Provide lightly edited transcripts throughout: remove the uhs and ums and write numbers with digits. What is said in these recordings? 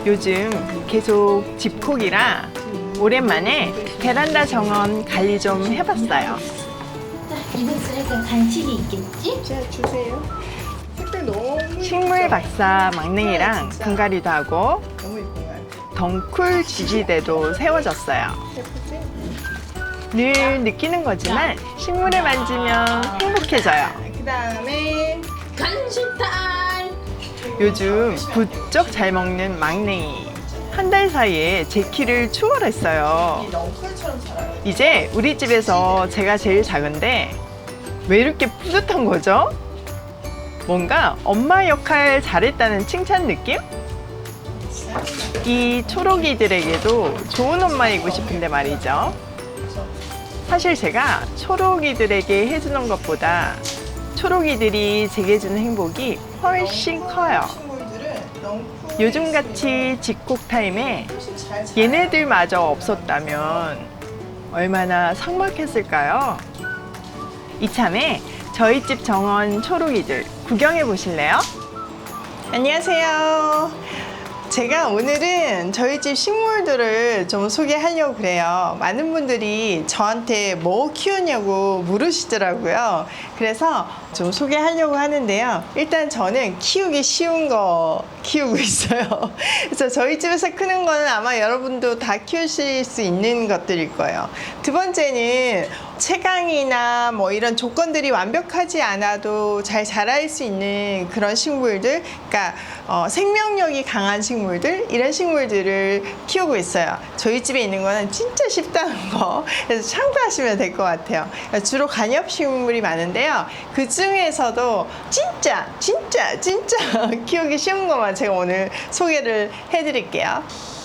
요즘 계속 집콕이라 오랜만에 베란다 정원 관리 좀 해봤어요. 이거 쓰니까 간식이 있겠지? 자, 주세요. 색깔 너무 식물 박사 막냉이랑 분갈이도 하고 너무 예쁜 것 같아요. 덩쿨 지지대도 세워졌어요. 예쁘지? 늘 느끼는 거지만 식물을 만지면 행복해져요. 그 다음에 간식 타임! 요즘 부쩍 잘 먹는 막냉이. 한 달 사이에 제 키를 초월했어요. 넝쿨처럼 자라요. 이제 우리 집에서 제가 제일 작은데 왜 이렇게 뿌듯한 거죠? 뭔가 엄마 역할 잘했다는 칭찬 느낌? 이 초록이들에게도 좋은 엄마이고 싶은데 말이죠. 사실 제가 초록이들에게 해주는 것보다 초록이들이 제게 주는 행복이 훨씬 커요. 식물들은 넝쿨 요즘같이 집콕 타임에 훨씬 잘 자라요. 얘네들마저 없었다면 얼마나 삭막했을까요? 이참에 저희 집 정원 초록이들 구경해 보실래요? 안녕하세요. 제가 오늘은 저희 집 식물들을 좀 소개하려고 그래요. 많은 분들이 저한테 뭐 키우냐고 물으시더라고요. 그래서 좀 소개하려고 하는데요. 일단 저는 키우기 쉬운 거 키우고 있어요. 그래서 저희 집에서 크는 거는 아마 여러분도 다 키우실 수 있는 것들일 거예요. 두 번째는 채광이나 뭐 이런 조건들이 완벽하지 않아도 잘 자랄 수 있는 그런 식물들, 그러니까 생명력이 강한 식물들, 이런 식물들을 키우고 있어요. 저희 집에 있는 거는 진짜 쉽다는 거, 그래서 참고하시면 될 것 같아요. 주로 관엽식물이 많은데요. 그 중에서도 진짜 키우기 쉬운 것만 제가 오늘 소개를 해드릴게요.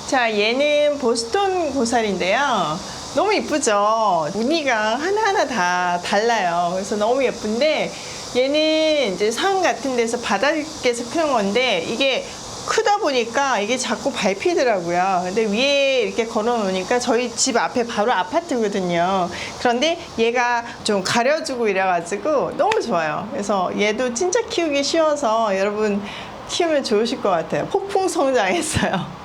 자, 얘는 보스턴 고사리인데요. 너무 이쁘죠? 무늬가 하나하나 다 달라요. 그래서 너무 예쁜데 얘는 이제 산 같은 데서 바닥에서 크는 건데 이게 크다 보니까 이게 자꾸 밟히더라고요. 근데 위에 이렇게 걸어 놓으니까 저희 집 앞에 바로 아파트거든요. 그런데 얘가 좀 가려주고 이래가지고 너무 좋아요. 그래서 얘도 진짜 키우기 쉬워서 여러분 키우면 좋으실 것 같아요. 폭풍 성장했어요.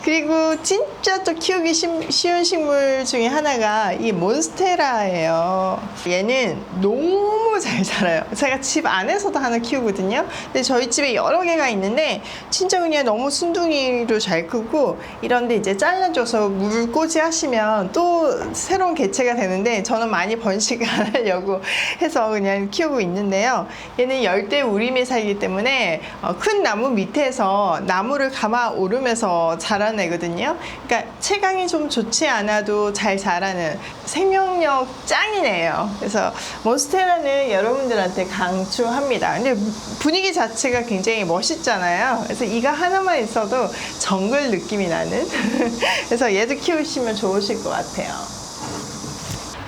그리고 진짜 또 키우기 쉬운 식물 중에 하나가 이 몬스테라예요. 얘는 너무 잘 자라요. 제가 집 안에서도 하나 키우거든요. 근데 저희 집에 여러 개가 있는데 진짜 그냥 너무 순둥이로 잘 크고, 이런데 이제 잘라줘서 물꽂이 하시면 또 새로운 개체가 되는데 저는 많이 번식을 안 하려고 해서 그냥 키우고 있는데요. 얘는 열대 우림에 살기 때문에 큰 나무 밑에서 나무를 감아 오르면서 자라내거든요. 그러니까 채광이 좀 좋지 않아도 잘 자라는 생명력 짱이네요. 그래서 몬스테라는 여러분들한테 강추합니다. 근데 분위기 자체가 굉장히 멋있잖아요. 그래서 이가 하나만 있어도 정글 느낌이 나는 그래서 얘도 키우시면 좋으실 것 같아요.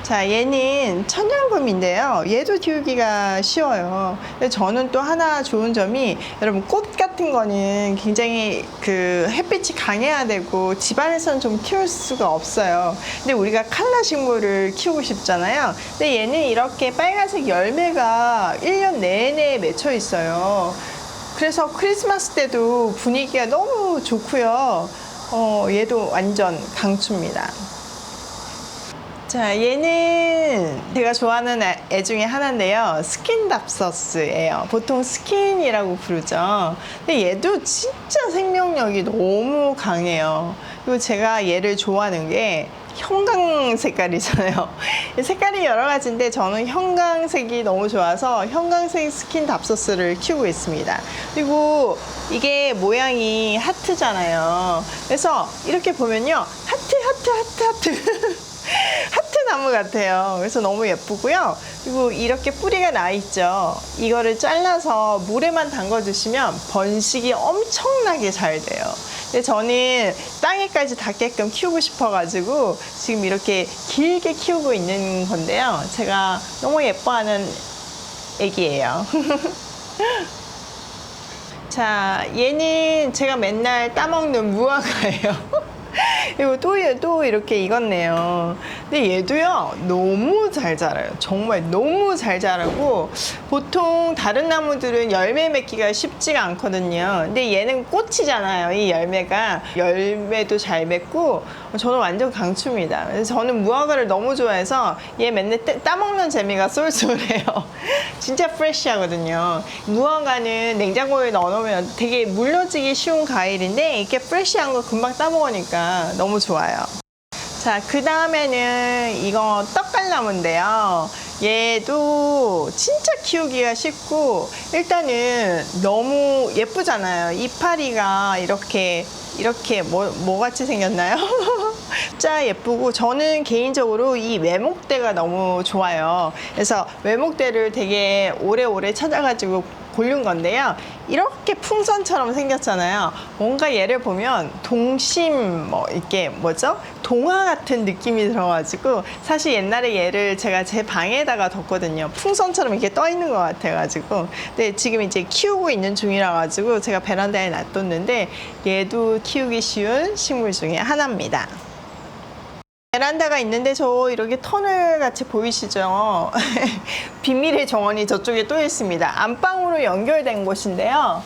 자, 얘는 천냥금인데요. 얘도 키우기가 쉬워요. 근데 저는 또 하나 좋은 점이, 여러분 꽃 같은 거는 굉장히 그 햇빛이 강해야 되고 집안에서는 좀 키울 수가 없어요. 근데 우리가 칼라 식물을 키우고 싶잖아요. 근데 얘는 이렇게 빨간색 열매가 1년 내내 맺혀 있어요. 그래서 크리스마스 때도 분위기가 너무 좋고요. 얘도 완전 강추입니다. 자, 얘는 제가 좋아하는 애 중에 하나인데요. 스킨답서스예요. 보통 스킨이라고 부르죠. 근데 얘도 진짜 생명력이 너무 강해요. 그리고 제가 얘를 좋아하는 게 형광 색깔이잖아요. 색깔이 여러 가지인데 저는 형광색이 너무 좋아서 형광색 스킨답서스를 키우고 있습니다. 그리고 이게 모양이 하트잖아요. 그래서 이렇게 보면요, 하트 하트 나무 같아요. 그래서 너무 예쁘고요. 그리고 이렇게 뿌리가 나 있죠. 이거를 잘라서 물에만 담궈 주시면 번식이 엄청나게 잘 돼요. 근데 저는 땅에까지 닿게끔 키우고 싶어가지고 지금 이렇게 길게 키우고 있는 건데요. 제가 너무 예뻐하는 애기예요. 자, 얘는 제가 맨날 따먹는 무화과예요. 그리고 또 이렇게 익었네요. 근데 얘도요, 너무 잘 자라요. 정말 너무 잘 자라고, 보통 다른 나무들은 열매 맺기가 쉽지가 않거든요. 근데 얘는 꽃이잖아요. 이 열매가. 열매도 잘 맺고, 저는 완전 강추입니다. 그래서 저는 무화과를 너무 좋아해서 얘 맨날 따먹는 재미가 쏠쏠해요. 진짜 프레쉬하거든요. 무화과는 냉장고에 넣어놓으면 되게 물러지기 쉬운 과일인데, 이렇게 프레쉬한 거 금방 따먹으니까 너무 좋아요. 자, 그 다음에는 이거 떡갈나무인데요. 얘도 진짜 키우기가 쉽고, 일단은 너무 예쁘잖아요. 이파리가 이렇게 뭐 같이 생겼나요? 진짜 예쁘고, 저는 개인적으로 이 외목대가 너무 좋아요. 그래서 외목대를 되게 오래오래 찾아가지고 고른 건데요. 이렇게 풍선처럼 생겼잖아요. 뭔가 얘를 보면 동심 이렇게 동화 같은 느낌이 들어가지고, 사실 옛날에 얘를 제가 제 방에다가 뒀거든요. 풍선처럼 이렇게 떠 있는 것 같아가지고. 근데 지금 이제 키우고 있는 중이라 가지고 제가 베란다에 놔뒀는데, 얘도 키우기 쉬운 식물 중에 하나입니다. 베란다가 있는데 저 이렇게 터널 같이 보이시죠? 비밀의 정원이 저쪽에 또 있습니다. 안방으로 연결된 곳인데요.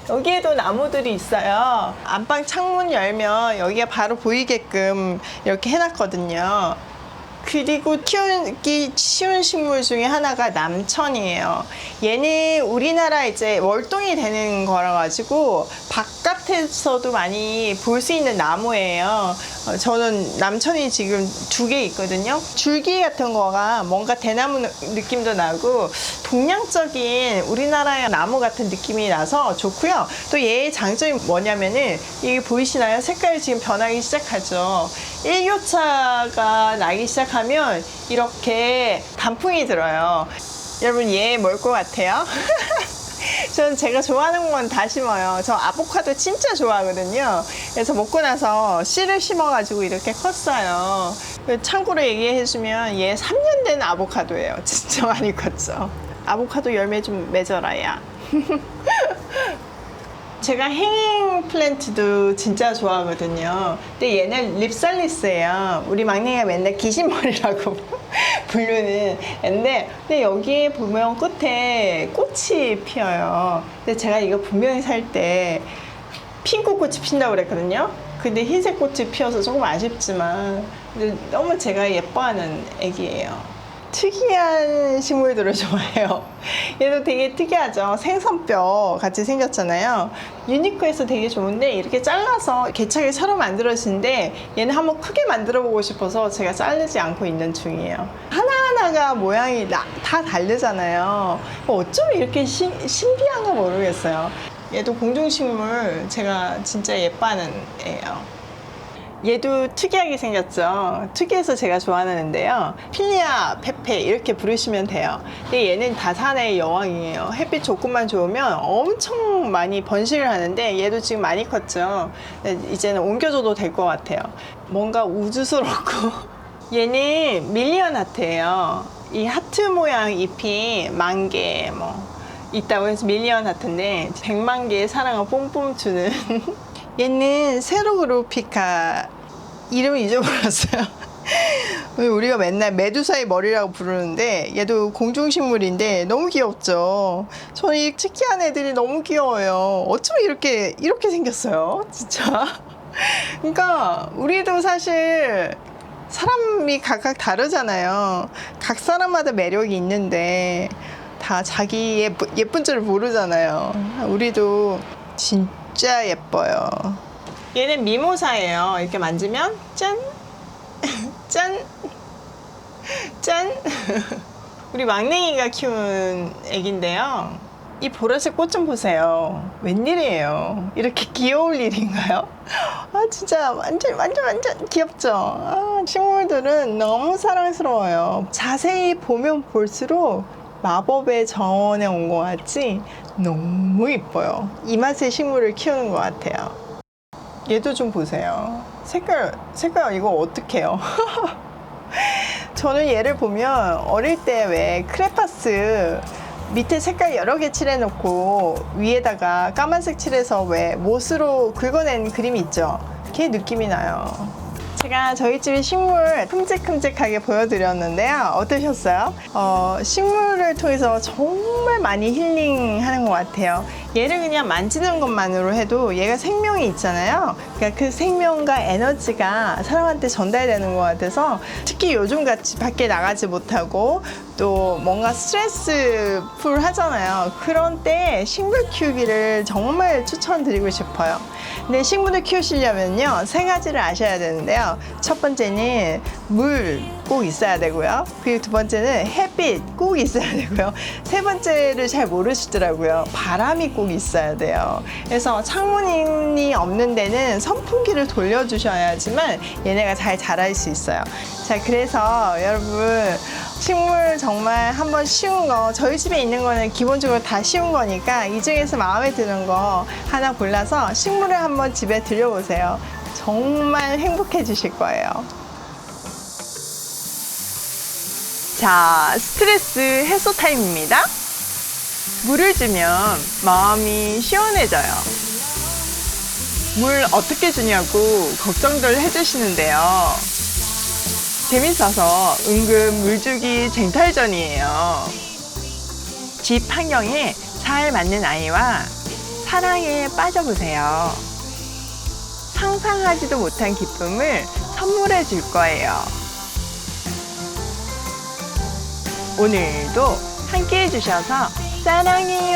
여기에도 나무들이 있어요. 안방 창문 열면 여기가 바로 보이게끔 이렇게 해놨거든요. 그리고 키우기 쉬운 식물 중에 하나가 남천이에요. 얘는 우리나라 이제 월동이 되는 거라 가지고 바깥에서도 많이 볼 수 있는 나무예요. 저는 남천이 지금 2개 있거든요. 줄기 같은 거가 뭔가 대나무 느낌도 나고 동양적인 우리나라의 나무 같은 느낌이 나서 좋고요. 또 얘의 장점이 뭐냐면은, 이게 보이시나요? 색깔이 지금 변하기 시작하죠. 일교차가 나기 시작하면 이렇게 단풍이 들어요. 여러분, 얘 뭘 것 같아요? 저는 제가 좋아하는 건 다 심어요. 저 아보카도 진짜 좋아하거든요. 그래서 먹고 나서 씨를 심어가지고 이렇게 컸어요. 참고로 얘기해주면 얘 3년 된 아보카도예요. 진짜 많이 컸죠. 아보카도 열매 좀 맺어라, 야. 제가 행잉 플랜트도 진짜 좋아하거든요. 근데 얘는 립살리스예요. 우리 막내가 맨날 귀신머리라고 부르는 애인데, 근데 여기에 보면 끝에 꽃이 피어요. 근데 제가 이거 분명히 살 때 핑크꽃이 핀다고 그랬거든요. 근데 흰색 꽃이 피어서 조금 아쉽지만, 근데 너무 제가 예뻐하는 애기예요. 특이한 식물들을 좋아해요. 얘도 되게 특이하죠. 생선뼈 같이 생겼잖아요. 유니크해서 되게 좋은데, 이렇게 잘라서 개차게 새로 만들어지는데, 얘는 한번 크게 만들어 보고 싶어서 제가 자르지 않고 있는 중이에요. 하나하나가 모양이 다 다르잖아요. 어쩜 이렇게 신비한가 모르겠어요. 얘도 공중식물 제가 진짜 예뻐하는 애예요. 얘도 특이하게 생겼죠. 특이해서 제가 좋아하는 애인데요. 필리아 페페 이렇게 부르시면 돼요. 근데 얘는 다산의 여왕이에요. 햇빛 조금만 좋으면 엄청 많이 번식을 하는데, 얘도 지금 많이 컸죠. 이제는 옮겨줘도 될 것 같아요. 뭔가 우주스럽고. 얘는 밀리언 하트예요. 이 하트 모양 잎이 10,000개 있다고 해서 밀리언 하트인데, 100만 개의 사랑을 뿜뿜 주는 얘는 세로그로피카, 이름을 잊어버렸어요. 우리가 맨날 메두사의 머리라고 부르는데, 얘도 공중식물인데 너무 귀엽죠. 저는 이 특이한 애들이 너무 귀여워요. 어쩜 이렇게 생겼어요, 진짜. 그러니까 우리도 사실 사람이 각각 다르잖아요. 각 사람마다 매력이 있는데 다 자기 예쁜 줄 모르잖아요. 우리도 진짜 예뻐요. 얘는 미모사예요. 이렇게 만지면 짠! 짠! 짠! 우리 막냉이가 키운 애기인데요. 이 보라색 꽃 좀 보세요. 웬일이에요? 이렇게 귀여울 일인가요? 아, 진짜 완전 귀엽죠? 아, 식물들은 너무 사랑스러워요. 자세히 보면 볼수록 마법의 정원에 온 것 같이 너무 이뻐요. 이 맛의 식물을 키우는 것 같아요. 얘도 좀 보세요. 색깔 이거 어떡해요? 저는 얘를 보면 어릴 때 왜 크레파스 밑에 색깔 여러 개 칠해놓고 위에다가 까만색 칠해서 왜 못으로 긁어낸 그림이 있죠? 이렇게 느낌이 나요. 제가 저희 집의 식물 큼직큼직하게 보여드렸는데요. 어떠셨어요? 식물을 통해서 정말 많이 힐링하는 것 같아요. 얘를 그냥 만지는 것만으로 해도 얘가 생명이 있잖아요. 그러니까 그 생명과 에너지가 사람한테 전달되는 것 같아서 특히 요즘같이 밖에 나가지 못하고 또 뭔가 스트레스 풀 하잖아요. 그런 때 식물 키우기를 정말 추천드리고 싶어요. 근데 식물을 키우시려면요, 3가지를 아셔야 되는데요. 첫 번째는 물 꼭 있어야 되고요. 그리고 두 번째는 햇빛 꼭 있어야 되고요. 세 번째를 잘 모르시더라고요. 바람이 꼭 있어야 돼요. 그래서 창문이 없는 데는 선풍기를 돌려주셔야지만 얘네가 잘 자랄 수 있어요. 자, 그래서 여러분 식물 정말 한번 쉬운 거, 저희 집에 있는 거는 기본적으로 다 쉬운 거니까 이 중에서 마음에 드는 거 하나 골라서 식물을 한번 집에 들여보세요. 정말 행복해지실 거예요. 자, 스트레스 해소 타임입니다. 물을 주면 마음이 시원해져요. 물 어떻게 주냐고 걱정들 해주시는데요. 재밌어서 은근 물주기 쟁탈전이에요. 집 환경에 잘 맞는 아이와 사랑에 빠져보세요. 상상하지도 못한 기쁨을 선물해 줄 거예요. 오늘도 함께 해주셔서 사랑해요.